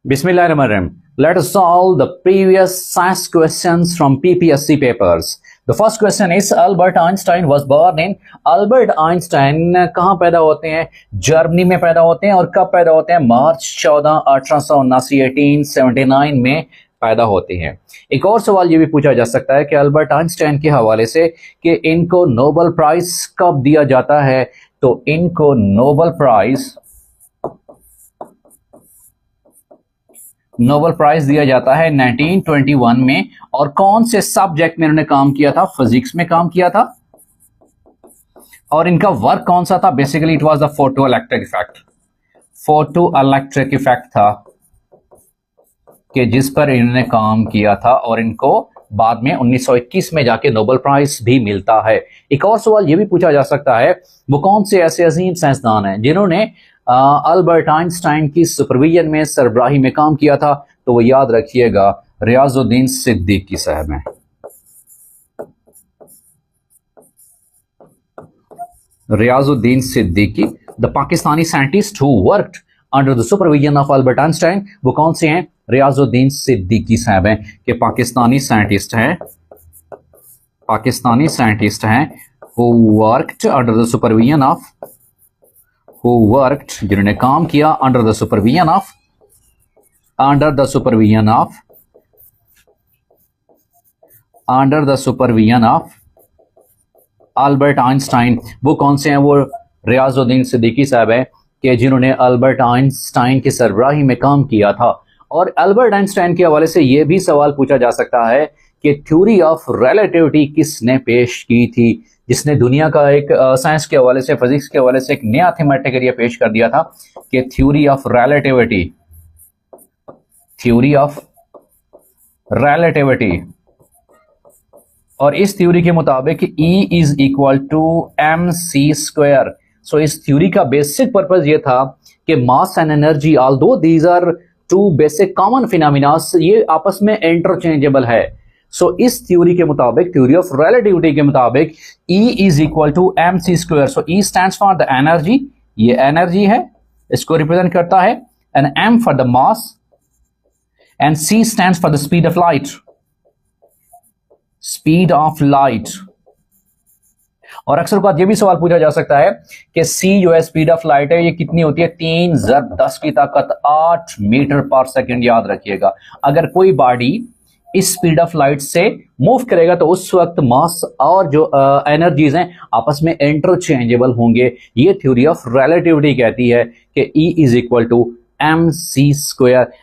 Bismillahirrahmanirrahim. Let us solve the previous science questions from PPSC papers. The first question is Albert Einstein was born in. Albert Einstein कहाँ पैदा होते हैं? Germany में पैदा होते हैं। और कब पैदा होते हैं? मार्च 14 1879 1879 में पैदा होते हैं। एक और सवाल ये भी पूछा जा सकता है कि अल्बर्ट आइंस्टाइन के हवाले से कि इनको नोबेल प्राइज कब दिया जाता है? तो इनको नोबेल प्राइज दिया जाता है 1921 में। और कौन से सब्जेक्ट में इन्होंने काम किया था? फिजिक्स में काम किया था। और इनका वर्क कौन सा था? Basically it was the photo electric effect था कि जिस पर इन्होंने काम किया था, और इनको बाद में 1921 में जाके नोबेल प्राइज भी मिलता है। एक और सवाल ये भी पूछा जा सकता है, वो कौन से ऐसे अजीम साइंसदान हैं जिन्होंने अल्बर्ट आइंस्टाइन की सुपरविजन में सरबराही में काम किया था? तो वो याद रखिएगा, रियाजुद्दीन सिद्दीकी साहब हैं। Riyazuddin Siddiqui, the Pakistani scientist who worked under the supervision of Albert Einstein. वो कौन से हैं? रियाजुद्दीन सिद्दीकी साहब हैं कि पाकिस्तानी साइंटिस्ट हैं who worked under the supervision of जिन्होंने काम किया under the supervision of Albert Einstein. वो कौन से हैं? वो रियाजुद्दीन सिद्दीकी साहब हैं कि जिन्होंने अल्बर्ट आइंस्टाइन की सरबराही में काम किया था। और अल्बर्ट आइंस्टाइन के हवाले से यह भी सवाल पूछा जा सकता है कि थ्योरी ऑफ रिलेटिविटी किसने पेश की थी? जिसने दुनिया का एक साइंस के हवाले से, फिजिक्स के हवाले से एक नया थीमेटिक एरिया पेश कर दिया था कि थ्योरी ऑफ रिलेटिविटी। और इस थ्योरी के मुताबिक E is equal to mc²। So इस थ्योरी का बेसिक पर्पस ये था कि mass and energy, although these are two basic common phenomena, ये आपस में इंटरचेंजेबल है। सो इस थ्योरी के मुताबिक, थ्योरी ऑफ रिलेटिविटी के मुताबिक E is equal to mc²। So E stands for the energy, ये एनर्जी है, इसको रिप्रेजेंट करता है, and M for the mass, and C stands for the speed of light. और अक्सर बात ये भी सवाल पूछा जा सकता है कि C जो है स्पीड ऑफ लाइट है, ये कितनी होती है? 3 × 10 की ताकत 8 मीटर पर सेकंड। याद रखिएगा, अगर कोई बॉडी इस स्पीड ऑफ लाइट से मूव करेगा तो उस वक्त मास और जो एनर्जीज हैं आपस में इंटरचेंजेबल होंगे। ये थ्योरी ऑफ रिलेटिविटी कहती है कि E is equal to mc²।